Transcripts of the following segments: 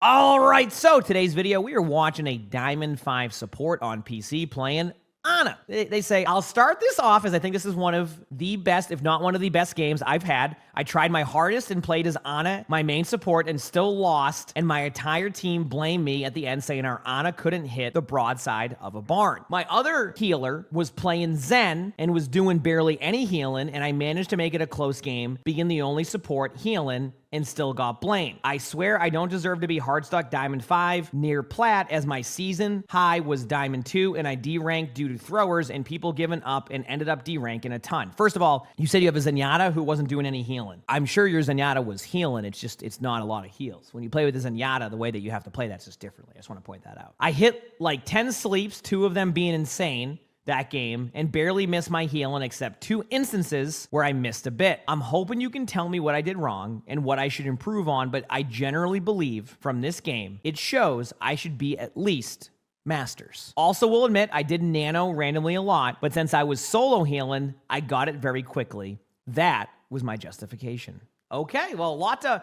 All right, so today's video, we are watching a Diamond 5 support on PC playing Ana. They say, I'll start this off as I think this is one of the best, if not one of the best games I've had. I tried my hardest and played as Ana, my main support, and still lost, and my entire team blamed me at the end saying our Ana couldn't hit the broadside of a barn. My other healer was playing Zen and was doing barely any healing, and I managed to make it a close game, being the only support healing, and still got blamed. I swear I don't deserve to be hardstuck Diamond 5 near Plat, as my season high was Diamond 2 and I D-ranked due to throwers and people giving up and ended up D-ranking a ton. First of all, you said you have a Zenyatta who wasn't doing any healing. I'm sure your Zenyatta was healing, it's not a lot of heals. When you play with the Zenyatta, the way that you have to play that's just differently. I just want to point that out. I hit like 10 sleeps, 2 of them being insane that game, and barely missed my healing except 2 instances where I missed a bit. I'm hoping you can tell me what I did wrong and what I should improve on, but I generally believe from this game, it shows I should be at least Masters. Also will admit I did nano randomly a lot, but since I was solo healing, I got it very quickly. That was my justification. Okay, well, a lot to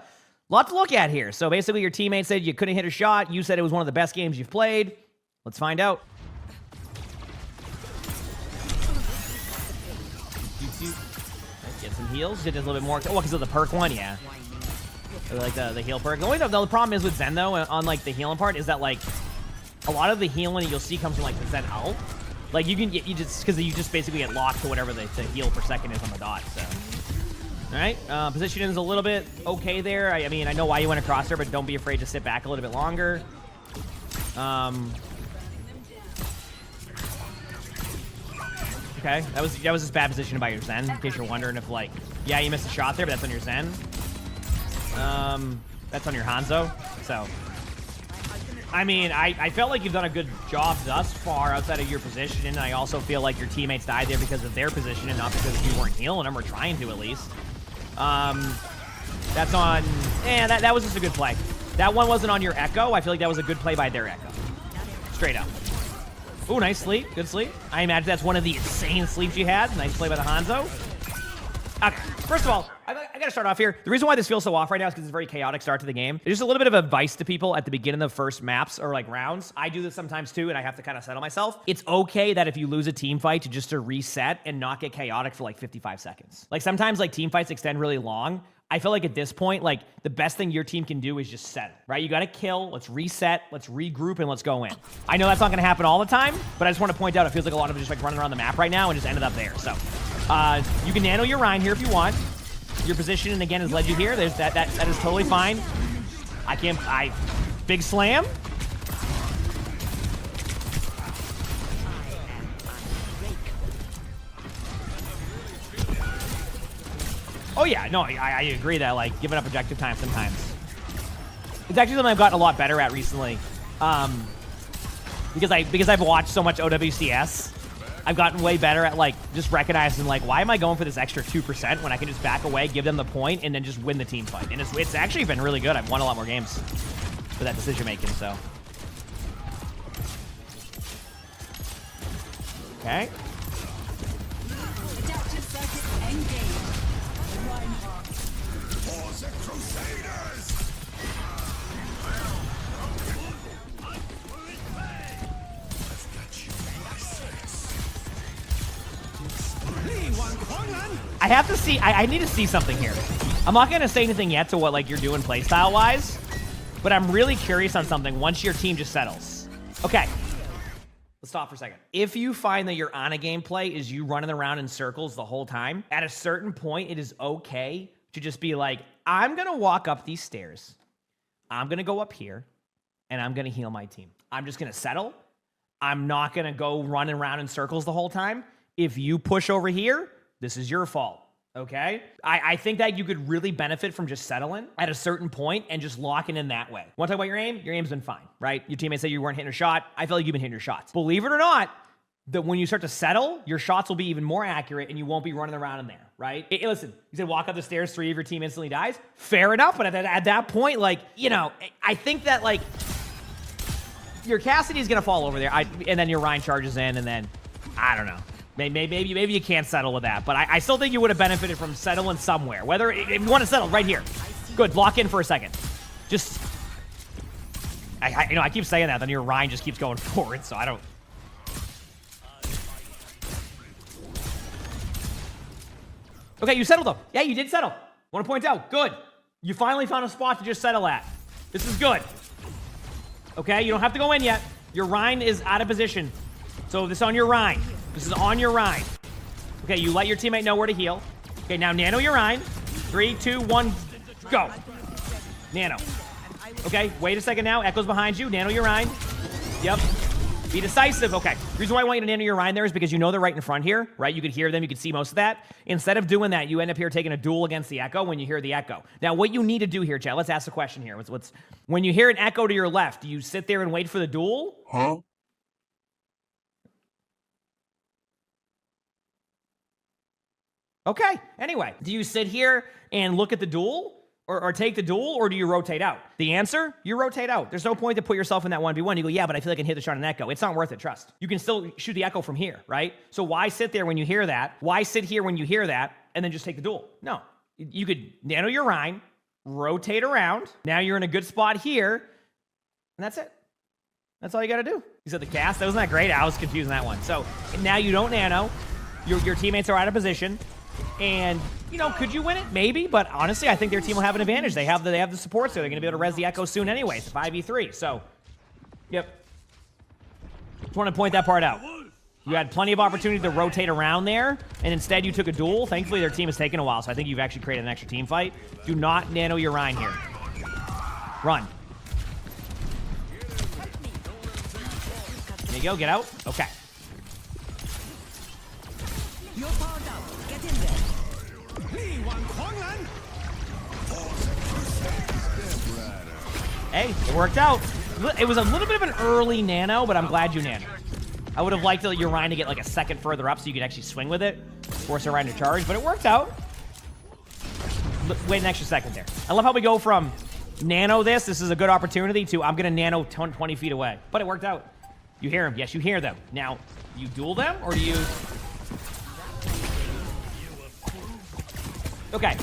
look at here. So basically your teammate said you couldn't hit a shot. You said it was one of the best games you've played. Let's find out. Get some heals. Get just a little bit more. Oh, because of the perk one, yeah. Like the heal perk. The problem is with Zen though, on like the healing part, is that like a lot of the healing you'll see comes from like the Zen ult. Like you just basically get locked to whatever the heal per second is on the dot. So, all right, positioning is a little bit okay there. I mean, I know why you went across there, but don't be afraid to sit back a little bit longer. Okay, that was just bad position by your Zen, in case you're wondering if, like, yeah, you missed a shot there, but that's on your Zen. That's on your Hanzo. So, I mean, I felt like you've done a good job thus far outside of your position, and I also feel like your teammates died there because of their position and not because you weren't healing them, or trying to at least. That's on, that was just a good play. That one wasn't on your Echo. I feel like that was a good play by their Echo. Straight up. Ooh, nice sleep. Good sleep. I imagine that's one of the insane sleeps you had. Nice play by the Hanzo. First of all, I got to start off here. The reason why this feels so off right now is because it's a very chaotic start to the game. There's just a little bit of advice to people at the beginning of the first maps or like rounds. I do this sometimes too, and I have to kind of settle myself. It's okay that if you lose a team fight to reset and not get chaotic for like 55 seconds. Like sometimes like team fights extend really long. I feel like at this point, like the best thing your team can do is just settle, right? You got to kill, let's reset, let's regroup, and let's go in. I know that's not going to happen all the time, but I just want to point out it feels like a lot of them just like running around the map right now and just ended up there. So you can nano your Rhine here if you want. Your position, again, has led you here. There's that is totally fine. Big slam. Oh yeah, no, I agree that like giving up objective time sometimes. It's actually something I've gotten a lot better at recently. Because I've watched so much OWCS, I've gotten way better at like just recognizing like, why am I going for this extra 2% when I can just back away, give them the point, and then just win the team fight. And it's actually been really good. I've won a lot more games with that decision making, so. Okay. I have to see, I need to see something here. I'm not going to say anything yet to what like you're doing playstyle wise, but I'm really curious on something once your team just settles. Okay, let's stop for a second. If you find that your Ana gameplay is you running around in circles the whole time, at a certain point, it is okay to just be like, I'm going to walk up these stairs. I'm going to go up here, and I'm going to heal my team. I'm just going to settle. I'm not going to go running around in circles the whole time. If you push over here, this is your fault, okay? I think that you could really benefit from just settling at a certain point and just locking in that way. Want to talk about your aim? Your aim's been fine, right? Your teammates say you weren't hitting a shot. I feel like you've been hitting your shots. Believe it or not, that when you start to settle, your shots will be even more accurate and you won't be running around in there, right? Listen, you said walk up the stairs, 3 of your team instantly dies. Fair enough, but at that point, like, you know, I think that, like, your Cassidy is going to fall over there, and then your Rhine charges in, and then, I don't know. Maybe you can't settle with that, but I still think you would have benefited from settling somewhere. Whether if you want to settle right here, good. Lock in for a second. Just You know, I keep saying that, then your Rhine just keeps going forward, so I don't... Okay, you settled them. Yeah, you did settle. Want to point out, good. You finally found a spot to just settle at. This is good. Okay, you don't have to go in yet. Your Rhine is out of position. So this is on your Rhine. This is on your Rhine. Okay, you let your teammate know where to heal. Okay, now nano your Rhine. 3, 2, 1, go. Nano. Okay, wait a second now. Echo's behind you. Nano your Rhine. Yep. Be decisive. Okay. The reason why I want you to nano your Rhine there is because you know they're right in front here, right? You could hear them. You could see most of that. Instead of doing that, you end up here taking a duel against the Echo when you hear the Echo. Now, what you need to do here, chat, let's ask the question here. When you hear an Echo to your left, do you sit there and wait for the duel? Huh? Okay. Anyway, do you sit here and look at the duel? Or take the duel, or do you rotate out? The answer, you rotate out. There's no point to put yourself in that 1v1. You go, yeah, but I feel like I can hit the shot on Echo. It's not worth it, trust. You can still shoot the Echo from here, right? So why sit there when you hear that? Why sit here when you hear that, and then just take the duel? No. You could nano your Rhine, rotate around. Now you're in a good spot here, and that's it. That's all you got to do. You said the cast? That wasn't that great? I was confused on that one. So now you don't nano. Your teammates are out of position. And, you know, could you win it? Maybe, but honestly, I think their team will have an advantage. They have the support, so they're going to be able to res the Echo soon anyway. It's a 5v3, so, yep. Just want to point that part out. You had plenty of opportunity to rotate around there, and instead you took a duel. Thankfully, their team has taken a while, so I think you've actually created an extra team fight. Do not nano your Rhine here. Run. There you go, get out. Okay. You're powered up. Get in there. Hey, it worked out. It was a little bit of an early nano, but I'm glad you nano. I would have liked your Rhine to get like a second further up so you could actually swing with it, force a Rhine to charge, but it worked out. Wait an extra second there. I love how we go from nano this is a good opportunity, to I'm going to nano 20 feet away. But it worked out. You hear them. Yes, you hear them. Now, you duel them, or do you... Okay.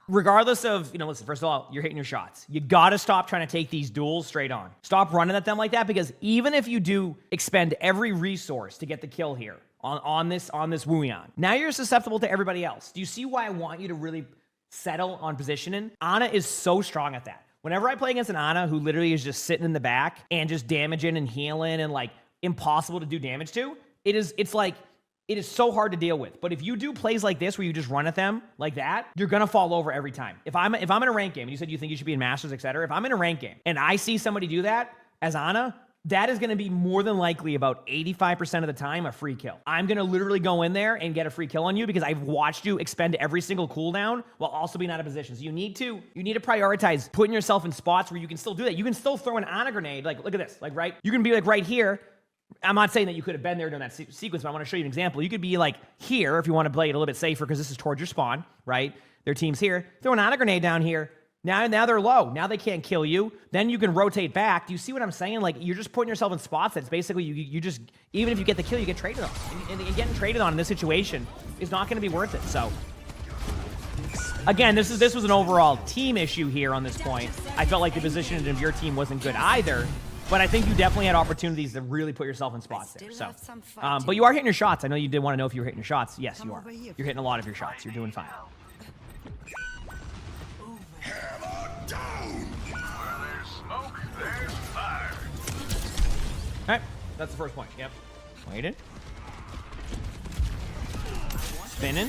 Regardless of, you know, listen, first of all, you're hitting your shots. You gotta stop trying to take these duels straight on. Stop running at them like that, because even if you do expend every resource to get the kill here on this Wuyan, now you're susceptible to everybody else. Do you see why I want you to really settle on positioning? Ana is so strong at that. Whenever I play against an Ana who literally is just sitting in the back and just damaging and healing and like impossible to do damage to, it is so hard to deal with. But if you do plays like this where you just run at them like that, you're gonna fall over every time. If I'm in a ranked game, and you said you think you should be in Masters, etc. If I'm in a ranked game and I see somebody do that as Ana, that is gonna be more than likely about 85% of the time a free kill. I'm gonna literally go in there and get a free kill on you because I've watched you expend every single cooldown while also being out of position. So you need to prioritize putting yourself in spots where you can still do that. You can still throw an Ana grenade, like look at this, like right? You can be like right here. I'm not saying that you could have been there during that sequence, but I want to show you an example. You could be like here if you want to play it a little bit safer because this is towards your spawn, right? Their team's here. Throw an Ana grenade down here. Now they're low. Now they can't kill you. Then you can rotate back. Do you see what I'm saying? Like, you're just putting yourself in spots that's basically, you just, even if you get the kill, you get traded on. And getting traded on in this situation is not going to be worth it. So, again, this was an overall team issue here on this point. I felt like the positioning of your team wasn't good either. But I think you definitely had opportunities to really put yourself in spots there. So, but you are hitting your shots. I know you did want to know if you were hitting your shots. Yes, you are. You're hitting a lot of your shots. You're doing fine. All right, that's the first point. Yep. Waited. Spinning.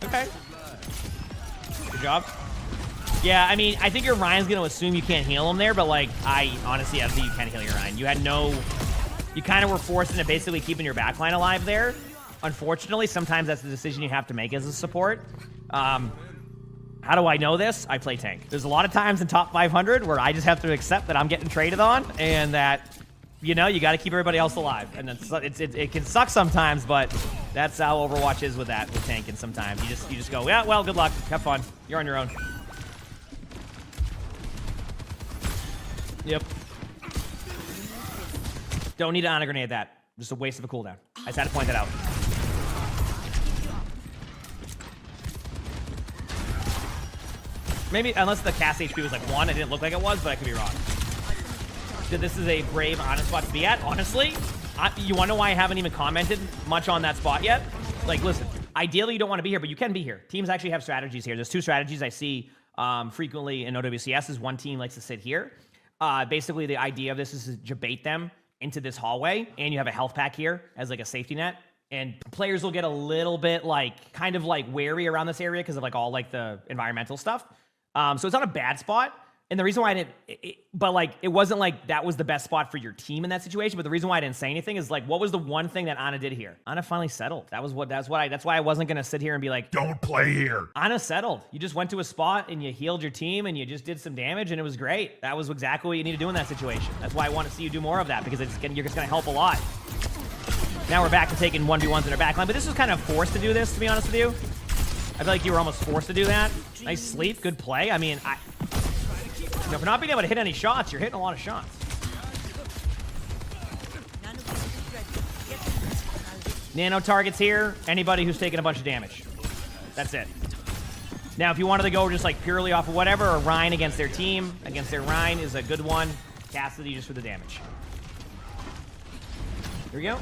Okay. Good job. Yeah, I mean, I think your Ryan's going to assume you can't heal him there, but, like, I honestly think you can heal your Ryan. You had no... You kind of were forced into basically keeping your backline alive there. Unfortunately, sometimes that's the decision you have to make as a support. How do I know this? I play tank. There's a lot of times in top 500 where I just have to accept that I'm getting traded on and that, you know, you got to keep everybody else alive. And it can suck sometimes, but that's how Overwatch is with that, with tanking sometimes. You just go, yeah, well, good luck. Have fun. You're on your own. Yep. Don't need to Ana grenade that. Just a waste of a cooldown. I just had to point that out. Maybe, unless the cast HP was like 1, it didn't look like it was, but I could be wrong. So this is a brave, honest spot to be at. Honestly, you want to know why I haven't even commented much on that spot yet? Like, listen, ideally you don't want to be here, but you can be here. Teams actually have strategies here. There's 2 strategies I see frequently in OWCS. Is one team likes to sit here. Basically, the idea of this is to bait them into this hallway, and you have a health pack here as like a safety net. And players will get a little bit like, kind of like wary around this area because of like all like the environmental stuff. So it's not a bad spot. And the reason why I didn't, but like, it wasn't like that was the best spot for your team in that situation. But the reason why I didn't say anything is like, what was the one thing that Ana did here? Ana finally settled. That's why I wasn't going to sit here and be like, Don't play here. Ana settled. You just went to a spot and you healed your team and you just did some damage and it was great. That was exactly what you need to do in that situation. That's why I want to see you do more of that because you're just going to help a lot. Now we're back to taking 1v1s in our backline, but this was kind of forced to do this, to be honest with you. I feel like you were almost forced to do that. Nice sleep, good play. I mean, for not being able to hit any shots, you're hitting a lot of shots. Nano targets here. Anybody who's taking a bunch of damage. That's it. Now, if you wanted to go just like purely off of whatever, or Ryan against their team, against their Ryan is a good one. Cassidy just for the damage. Here we go.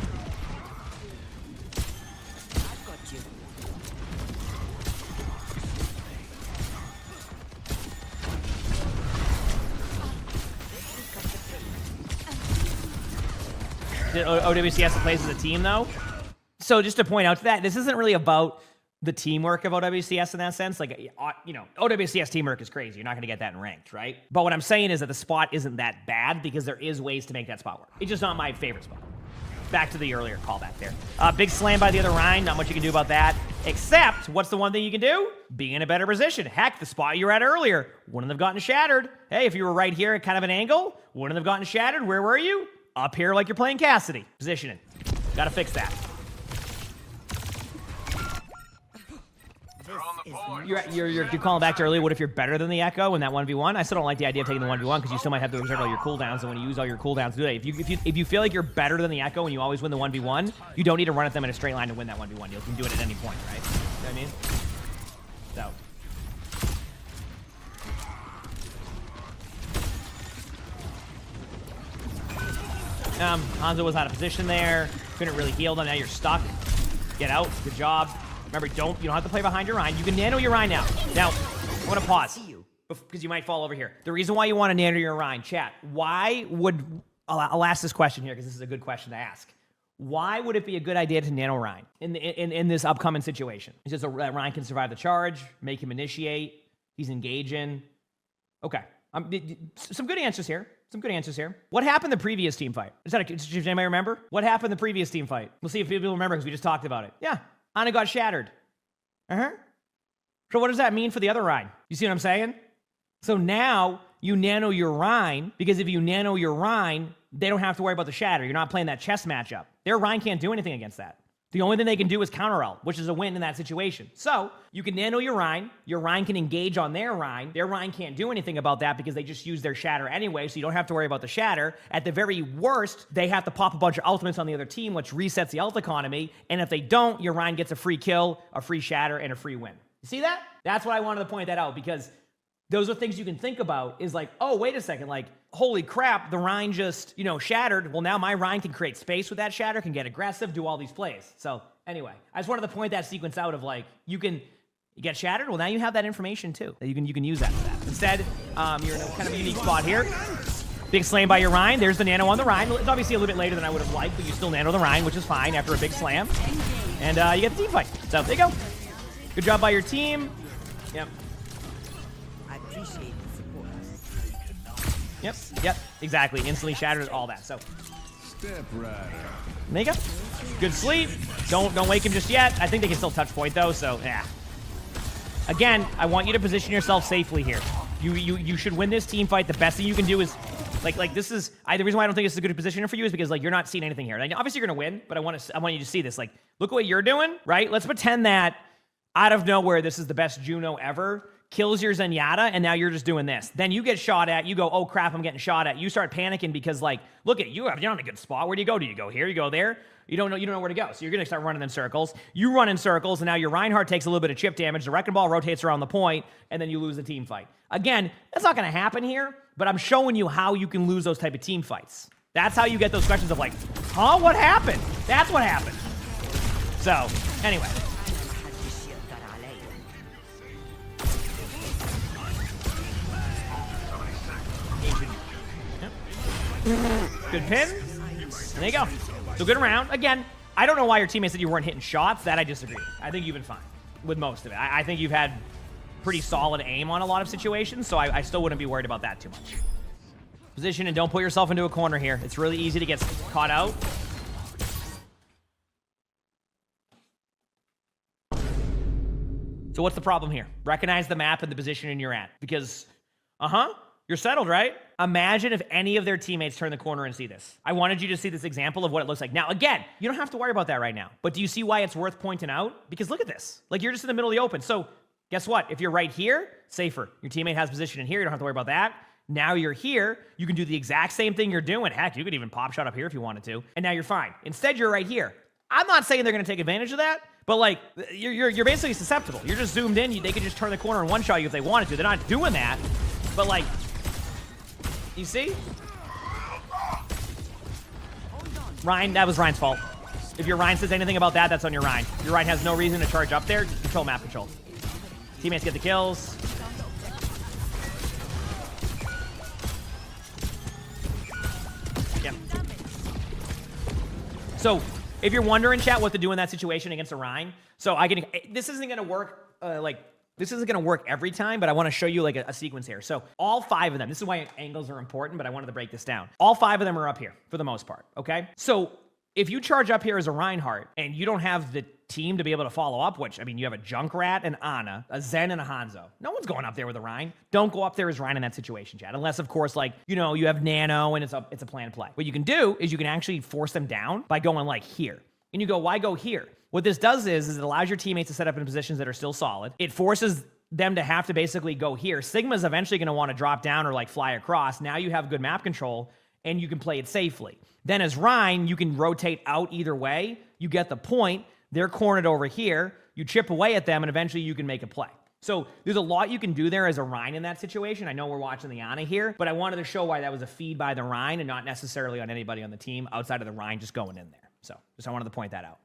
OWCS plays as a team, though. So just to point out to that, this isn't really about the teamwork of OWCS in that sense. Like, you know, OWCS teamwork is crazy. You're not going to get that in ranked, right? But what I'm saying is that the spot isn't that bad because there is ways to make that spot work. It's just not my favorite spot. Back to the earlier callback there. Big slam by the other Rhine. Not much you can do about that. Except, what's the one thing you can do? Be in a better position. Heck, the spot you were at earlier wouldn't have gotten shattered. Hey, if you were right here at kind of an angle, wouldn't have gotten shattered. Where were you? Up here like you're playing Cassidy. Positioning. Gotta fix that. You're calling back to earlier. What if you're better than the Echo in that 1v1? I still don't like the idea of taking the 1v1 because you still might have to reserve all your cooldowns, and when you use all your cooldowns, do that. If you feel like you're better than the Echo and you always win the 1v1, you don't need to run at them in a straight line to win that 1v1. You can do it at any point, right? You know what I mean? So. Hanzo was out of position there. Couldn't really heal them. Now you're stuck. Get out. Good job. Remember, you don't have to play behind your Rhine. You can nano your Rhine now. Now, I want to pause because you might fall over here. The reason why you want to nano your Rhine, chat, why would... I'll ask this question here because this is a good question to ask. Why would it be a good idea to nano Rhine in this upcoming situation? It's just that Rhine can survive the charge, make him initiate, he's engaging. Okay. Some good answers here. What happened the previous team fight? Does anybody remember? What happened the previous team fight? We'll see if people remember because we just talked about it. Yeah. Ana got shattered. So what does that mean for the other Rhine? You see what I'm saying? So now you nano your Rhine because if you nano your Rhine, they don't have to worry about the shatter. You're not playing that chess matchup. Their Rhine can't do anything against that. The only thing they can do is counter ult, which is a win in that situation. So you can nano your Rhine can engage on their Rhine can't do anything about that because they just use their shatter anyway, so you don't have to worry about the shatter. At the very worst, they have to pop a bunch of ultimates on the other team, which resets the ult economy, and if they don't, your Rhine gets a free kill, a free shatter, and a free win. You see that? That's why I wanted to point that out, because those are things you can think about is like, oh, wait a second, like, holy crap, the Rhine just, shattered. Well, now my Rhine can create space with that shatter, can get aggressive, do all these plays. So anyway, I just wanted to point that sequence out of like, you get shattered. Well, now you have that information too. That you can use that for that. Instead, you're in a kind of a unique spot here. Big slam by your Rhine. There's the nano on the Rhine. It's obviously a little bit later than I would have liked, but you still nano the Rhine, which is fine after a big slam. And you get the team fight. So there you go. Good job by your team. Yep. I appreciate the support. Yep, exactly. Instantly shattered, all that. So, Step right. there you go. Good sleep. Don't wake him just yet. I think they can still touch point though, so yeah. Again, I want you to position yourself safely here. You should win this team fight. The best thing you can do is like this is the reason why I don't think this is a good position for you is because like you're not seeing anything here. Like, obviously you're gonna win, but I want you to see this. Like, look at what you're doing, right? Let's pretend that out of nowhere this is the best Juno ever. kills your Zenyatta, and now you're just doing this. Then you get shot at, you go, oh crap, I'm getting shot at. You start panicking because, like, look at you, you're not in a good spot. Where do you go? Do you go here? You go there? You don't know where to go. So you're gonna start running in circles. You run in circles, and now your Reinhardt takes a little bit of chip damage. The Wrecking Ball rotates around the point, and then you lose the team fight. Again, that's not gonna happen here, but I'm showing you how you can lose those type of team fights. That's how you get those questions of like, huh, what happened? That's what happened. So, anyway. Good pin. And there you go. So good round. Again, I don't know why your teammates said you weren't hitting shots. That I disagree. I think you've been fine with most of it. I think you've had pretty solid aim on a lot of situations, so I still wouldn't be worried about that too much. Position and don't put yourself into a corner here. It's really easy to get caught out. So what's the problem here? Recognize the map and the position you're at. Because, you're settled, right? Imagine if any of their teammates turn the corner and see this. I wanted you to see this example of what it looks like. Now, again, you don't have to worry about that right now. But do you see why it's worth pointing out? Because look at this. Like, you're just in the middle of the open. So guess what? If you're right here, safer. Your teammate has position in here. You don't have to worry about that. Now you're here. You can do the exact same thing you're doing. Heck, you could even pop shot up here if you wanted to. And now you're fine. Instead, you're right here. I'm not saying they're going to take advantage of that. But, like, you're basically susceptible. You're just zoomed in. They could just turn the corner and one-shot you if they wanted to. They're not doing that. But, like, you see? Ryan, that was Ryan's fault. If your Ryan says anything about that, that's on your Ryan. Your Ryan has no reason to charge up there. Just control map control. Teammates get the kills. Yep. So, if you're wondering, chat, what to do in that situation against a Ryan, so this isn't going to work, this isn't going to work every time, but I want to show you, like, a sequence here. So, all 5 of them, this is why angles are important, but I wanted to break this down. All 5 of them are up here, for the most part, okay? So, if you charge up here as a Reinhardt, and you don't have the team to be able to follow up, which, I mean, you have a Junkrat, an Ana, a Zen, and a Hanzo. No one's going up there with a Ryan. Don't go up there as Ryan in that situation, chat. Unless, of course, like, you know, you have Nano, and it's a planned play. What you can do is you can actually force them down by going, like, here. And you go, why go here? What this does is it allows your teammates to set up in positions that are still solid. It forces them to have to basically go here. Sigma's eventually going to want to drop down or, like, fly across. Now you have good map control, and you can play it safely. Then as Ryan, you can rotate out either way. You get the point. They're cornered over here. You chip away at them, and eventually you can make a play. So there's a lot you can do there as a Ryan in that situation. I know we're watching the Ana here, but I wanted to show why that was a feed by the Ryan and not necessarily on anybody on the team outside of the Ryan just going in there. So just I wanted to point that out.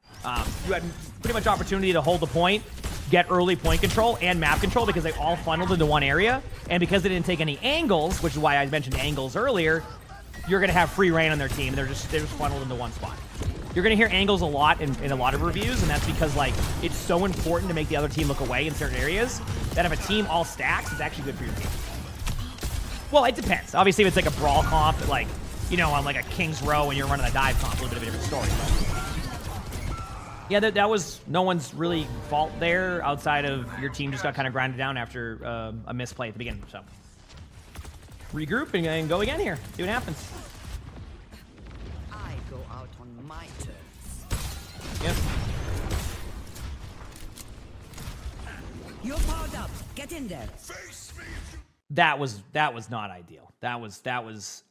You had pretty much opportunity to hold the point, get early point control and map control because they all funneled into one area. And because they didn't take any angles, which is why I mentioned angles earlier, you're going to have free reign on their team. They're just funneled into one spot. You're going to hear angles a lot in a lot of reviews, and that's because, like, it's so important to make the other team look away in certain areas that if a team all stacks, it's actually good for your team. Well, it depends. Obviously, if it's like a brawl comp, like, you know, on like a King's Row and you're running a dive comp, a little bit of a different story. But yeah, that was no one's really fault there outside of your team just got kind of grinded down after a misplay at the beginning. So regroup and go again here. See what happens. I go out on my terms. Yep. You're powered up. Get in there. That was not ideal. That was.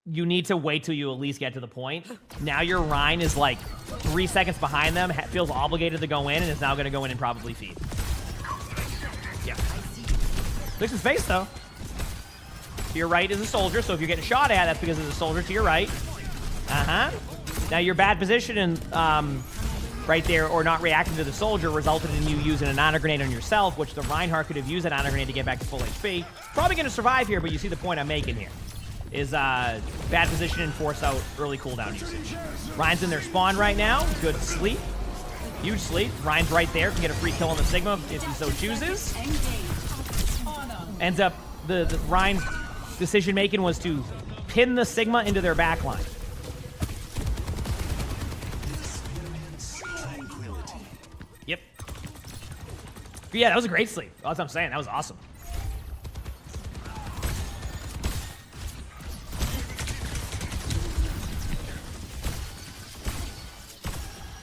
You need to wait till you at least get to the point. Now your Rhine is like 3 seconds behind them, feels obligated to go in, and is now going to go in and probably feed. Yeah. Looks his face, though. To your right is a soldier, so if you're getting shot at, that's because there's a soldier to your right. Uh-huh. Now your bad position and right there, or not reacting to the soldier, resulted in you using an honor grenade on yourself, which the Reinhardt could have used that honor grenade to get back to full HP. Probably going to survive here, but you see the point I'm making here. Is bad position and force out early cooldown usage. Ryan's in their spawn right now. Good sleep. Huge sleep. Ryan's right there. Can get a free kill on the Sigma if he so chooses. Ends up, the Ryan's decision making was to pin the Sigma into their backline. Yep. But yeah, that was a great sleep. That's what I'm saying. That was awesome.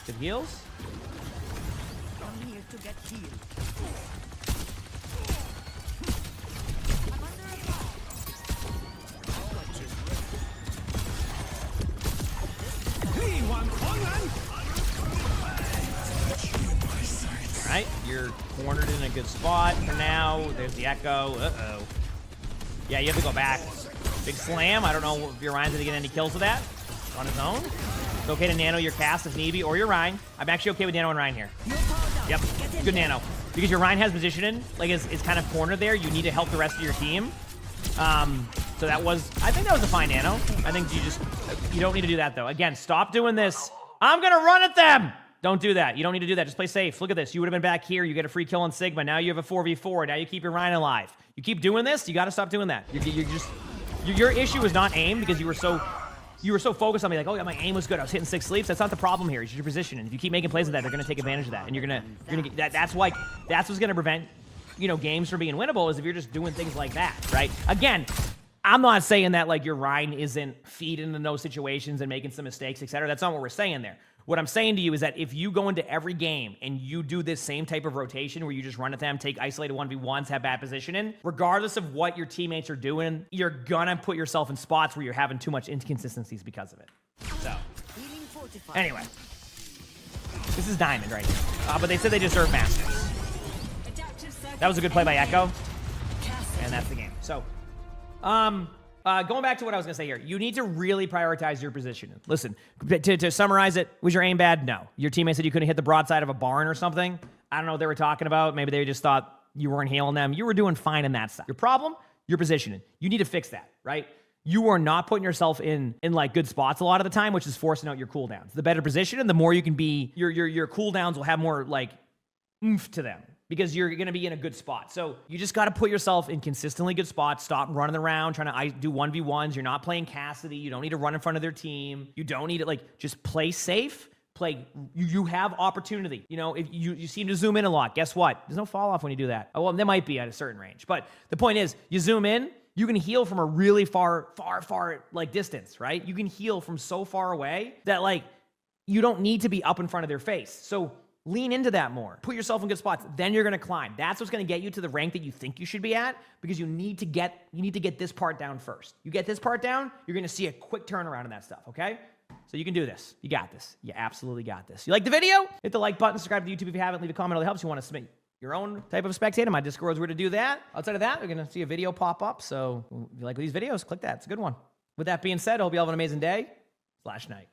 Good heals. I'm here to get healed. good spot for now. There's the echo. Uh-oh. Yeah, you have to go back. Big slam. I don't know if your Ryan's going to get any kills with that on his own. It's okay to nano your cast if need be, or your Ryan. I'm actually okay with nano and Ryan here. Yep, good nano. Because your Ryan has positioning, like is kind of cornered there. You need to help the rest of your team. So that was, I think that was a fine nano. I think you don't need to do that though. Again, stop doing this. I'm going to run at them. Don't do that. You don't need to do that. Just play safe. Look at this. You would have been back here. You get a free kill on Sigma. Now you have a 4v4. Now you keep your Ryan alive. You keep doing this, you got to stop doing that. Your issue is not aim because you were so focused on me, like, oh yeah, my aim was good. I was hitting 6 sleeps. That's not the problem here. It's your position. And if you keep making plays with that, they're going to take advantage of that. And you're going to get that. That's what's going to prevent, games from being winnable is if you're just doing things like that, right? Again, I'm not saying that like your Ryan isn't feeding into those situations and making some mistakes, etc. That's not what we're saying there. What I'm saying to you is that if you go into every game and you do this same type of rotation where you just run at them, take isolated 1v1s, have bad positioning, regardless of what your teammates are doing, you're gonna put yourself in spots where you're having too much inconsistencies because of it. So, anyway, this is Diamond right here. But they said they deserve Masters. That was a good play by Echo, and that's the game. So, going back to what I was going to say here, you need to really prioritize your position. Listen, to summarize it, was your aim bad? No. Your teammate said you couldn't hit the broadside of a barn or something. I don't know what they were talking about. Maybe they just thought you weren't healing them. You were doing fine in that stuff. Your problem, your positioning. You need to fix that, right? You are not putting yourself in like good spots a lot of the time, which is forcing out your cooldowns. The better position and the more you can be, your cooldowns will have more like oomph to them, because you're going to be in a good spot. So you just got to put yourself in consistently good spots. Stop running around trying to do 1v1s. You're not playing Cassidy. You don't need to run in front of their team. You don't need to just play safe. You have opportunity. If you seem to zoom in a lot, guess what? There's no fall off when you do that. Oh, well, there might be at a certain range. But the point is, you zoom in, you can heal from a really far distance, right? You can heal from so far away that you don't need to be up in front of their face. So lean into that more. Put yourself in good spots. Then you're going to climb. That's what's going to get you to the rank that you think you should be at, because you need to get this part down first. You get this part down, you're going to see a quick turnaround in that stuff, okay? So you can do this. You got this. You absolutely got this. You like the video? Hit the like button. Subscribe to YouTube if you haven't. Leave a comment. It helps. You want to submit your own type of spectator. My Discord is where to do that. Outside of that, we're going to see a video pop up. So if you like these videos, click that. It's a good one. With that being said, I hope you all have an amazing day / night.